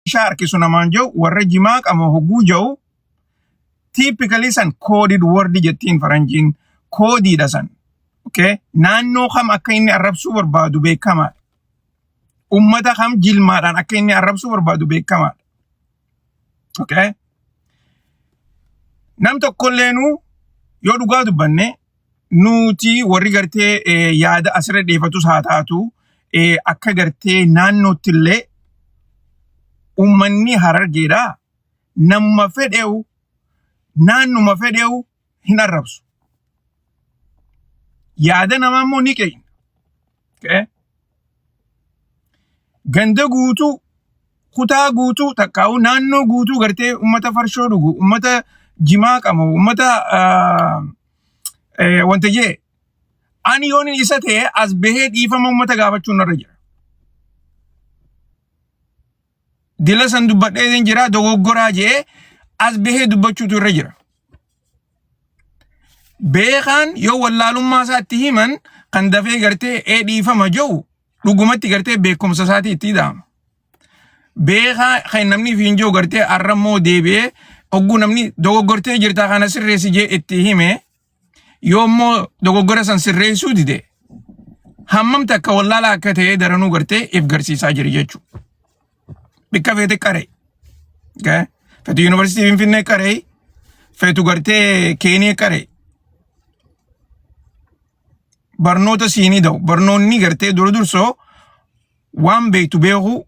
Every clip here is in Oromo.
sharki sunaman jau warra jimaa qama hogguu jau typically san coded word jettiin faranjiin koodiidha san. Okay? Naannoo kam akka inni arrabsuu barbaadu beekamaadha. Ummata kam jilmaadhaan akka inni arrabsuu barbaadu beekamaadha. Okay? Nam tokkolleenu yoo dhugaa dubbanne nuti warri gartee yaada asirra dheefatus haa taatu akka gartee naannootti illee ummanni Harargeedhaa nama fedheewu naannuma fedheewu hin arrabsu. Yaada namaa immoo ni qeeyna. Okay? Ganda guutuu, kutaa guutuu, takkaa'u naannoo guutuu gartee ummata farshoo dhugu, ummata jimaa qabu, ummata wanta jee. Ani yoon isa ta'e as bahee dhiifama ummata gaafachuun irra jira. Dila san dubbadhee jira dogoggoraa jee as bahee dubbachuutu irra jira. Beekaan yoo wallaalummaa isaatti himan kan dafee gartee dhiifama jiru dhugumatti gartee beekumsa isaati itti daama. Beekaa kan namni fi hinjoo gartee arrammoo deebi'ee ogguu namni dogoggortee jirtaa kana sirreessi jee itti hime yoo immoo dogoggora san sirreessuu dide hammam takka wallaala akka ta'ee daranuu gartee if garsiisaa jira jechuudha. Bikka feete qaree. Feetu yuunivarsiitii Finfinnee qaree, feetu gartee Keenee qaree. Barnoota siinii da'u. Barnoonni gartee dura dursoo waan beektu beeku,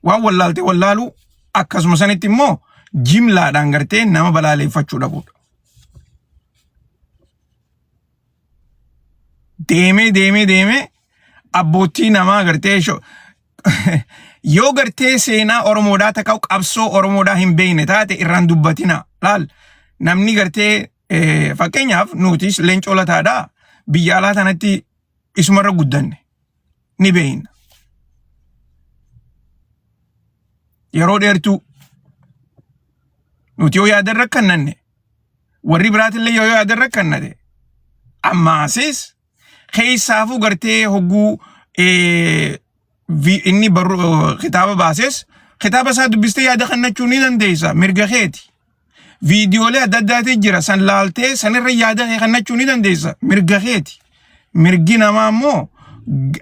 waan wallaalte wallaalu akkasuma sanitti immoo jimlaadhaan gartee nama balaaleeffachuu dhabuudha. Deemee abbootii namaa gartee yoo gartee seenaa Oromoodhaa takka qabsoo Oromoodhaa hin beekne taate irraan dubbatina. Laal namni gartee fakkeenyaaf nutis Leencoo Lataadhaa biyya alaa tanatti isumarra guddanne ni beekna. Yeroo dheertuu nuti yoo yaadan rakkannanne warri biraatillee yoo yaadan rakkannate ammaasis keessaafuu gartee hogguu inni kitaaba baases kitaaba isaa dubbistee yaada kannachuu ni dandeessa mirga keeti. Viidiyoolee adda addaatii jira san laaltee sanirra yaada kannachuu ni dandeessa mirga keeti. Mirgi namaa immoo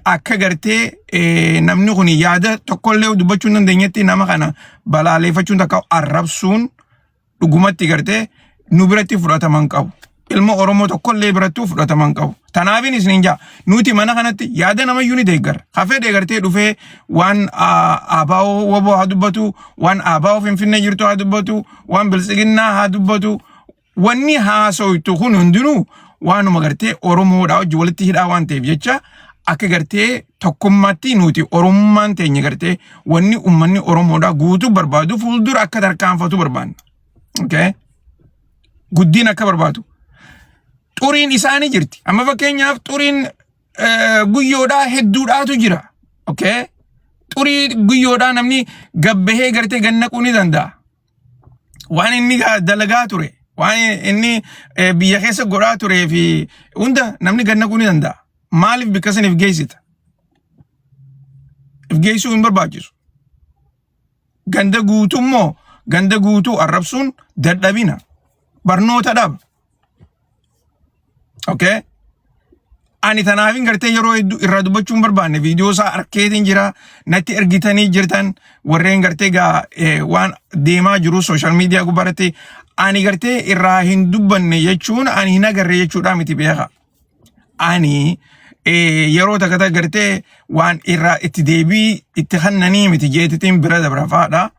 akka gartee namni kun yaada tokkollee dubbachuu hin dandeenyetti nama kana balaaleeffachuun takka arrabsuun dhugumatti gartee nu biratti fudhataman qabu. Ilma Oromoo tokkollee birattuu fudhataman qabu. Tanaafin isiniin jaa nuti mana kanatti yaada namayyuu ni deeggarra. Hafee deeggartee dhufee waan ABO waboo haa dubbatu, waan ABO Finfinnee jirtu haa dubbatu, waan bilisiginnaa haa dubbatu. Wanni haasoytu kun hundinuu waanuma gartee Oromoodhaa wajji walitti hidhaa waan ta'eef jecha akka gartee tokkummaatti nuti Oromummaan teenya gartee wanni ummanni Oromoodhaa guutuu barbaadu fuuldura akka tarkaanfatu barbaanna. Okay? Guddin akka barbaadu. Xuriin isaanii jirti. Amma fakkeenyaaf xuriin guyyoodhaa hedduudhaatu jira. Okay? Xurii guyyoodhaa namni gabbahee gartee gannaquu ni danda'a. Waan inni dalagaa ture, waan inni biyya keessa godhaa turee fi hunda namni gannaquu ni danda'a. Maaliif bikka saniif geessita? If geessuu hin barbaachisu. Ganda guutummoo ganda guutuu arrabsuun dadhabina. Barnoota dhaba. Okay? Ani tanaafin gartee yeroo irraa dubbachuun barbaanne viidiyoo isaa arkeetiin jira natti ergitanii jirtan warreen gartee waan deemaa jiru social media gubbaratti ani gartee irraa hin dubbanne jechuun ani hin agarre jechuudha miti beeka. Ani yeroo takata gartee waan irraa itti deebii itti hannanii miti jeetitiin bira dabrafaadha.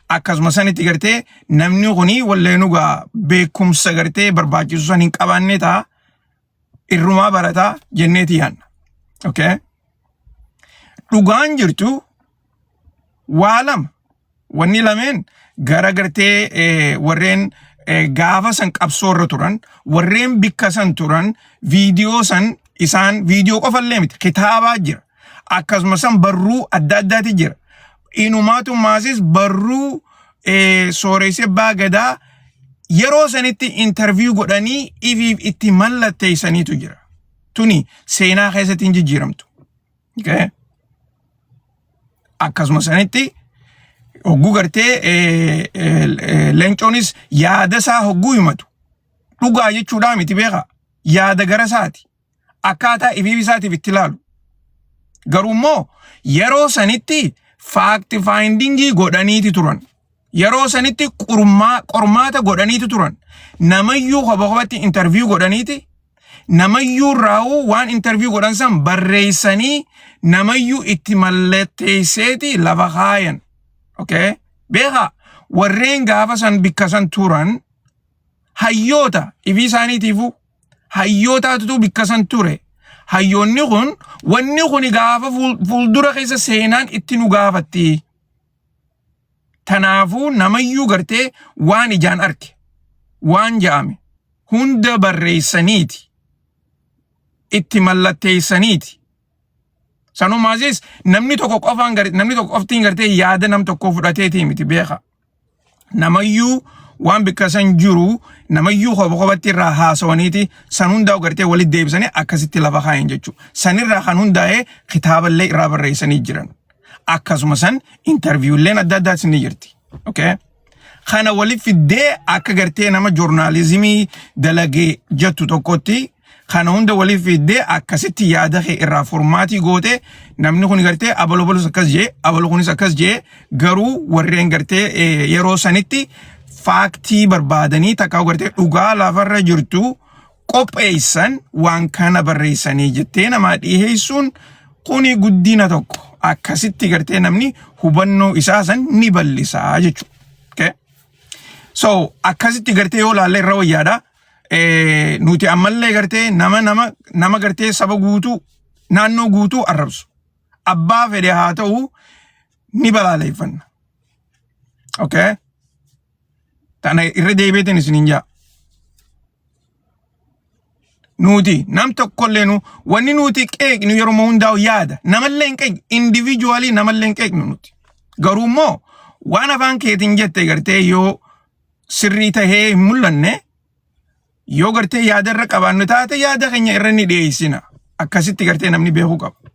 Akkasuma sanitti gartee namni kuni walleenugaa beekumsa gartee barbaachisu san hin qabaanne ta'a. Irrumaa barataa jenneeti yaanna. Okay? Dhugaan jirtu waa lama. Wanni lameen gara gartee warreen gaafa san qabsoorra turan, warreen bikka san turan, viidiyoo san isaan viidiyoo qofallee miti kitaabaa jira. Akkasuma san barruu adda addaati jira. Inumaatu maasis barruu sooressee baagadaa yeroo sanitti interview godhanii itti mallatteessaniitu jira. Tuni seenaa keessatti hin jijjiiramtu. Okay? Akkasuma sanitti hogguu gartee leencoonis yaada isaa hogguu himatu dhugaa jechuudha miti beeka yaada gara isaati akkaataa ifiif isaatiif itti ilaalu garuu immoo yeroo sanitti fact findingii godhaniiti turan yeroo sanitti qormaata godhaniiti turan namayyuu kophaatti interview godhaniiti namayyuu raawuu waan interview godhan san barreessanii namayyuu itti mallatteesseeti lafa kaayan okay beeka warreen gaafa san bikka san turan hayyoota ifi isaaniitiifu hayyootaatu bikka san ture hayyoonni kun wanni kun gaafa fuuldura keessa seenaan itti nu gaafatti tanaafuu namayyuu gartee waan ijaan arke waan ja'ame hunda barreessaniiti itti mallatteessaniiti sanumaazis namni tokko qoftiin gartee yaada nam tokko fudhateeti miti beeka namayyuu waan bikka san jiru namayyuu kophatti irraa haasawaniiti san hundaa gartee walitti deebisanii akkasitti lafa kaayan jechuudha sanirraa kan hundaa'ee kitaaballee irraa barreessanii jiran akkasuma san interviewleen adda addaas ni jirti okay kana walitti fiddee akka gartee nama joornaalizimii dalagee jettu tokkotti kana hunda walitti fiddee akkasitti yaada kee irraa formaatii goote namni kun gartee abaloobalus akkas jee abaloo kunis akkas jee garuu warreen gartee yeroo sanitti faaktii barbaadanii takkaa gartee dhugaa lafarra jirtu qopheessan waan kana barreessanii jettee nama dhiheessuun kuni guddina tokko akkasitti gartee namni hubannoo isaa san ni bal'isaa jechuudha okay so akkasitti gartee yoo laalle irra wayyaadha nuti ammallee gartee nama gartee saba guutuu naannoo guutuu arrabsu abbaa fedhe haa ta'u ni balaaleeffanna okay tana irra deebiitiin isiniin jaa nuti nam tokkolleenu wanni nuti qeeqnu yeroo hundaa'u yaada namallee hin qeeqnu individually namallee hin qeeqnu nuti garuu immoo waan afaan keetiin jette gartee yoo sirrii tahee hin mul'anne yoo gartee yaada irra qabaannu taate yaada keenya irra ni dhiyeessina akkasitti gartee namni beekuu qaba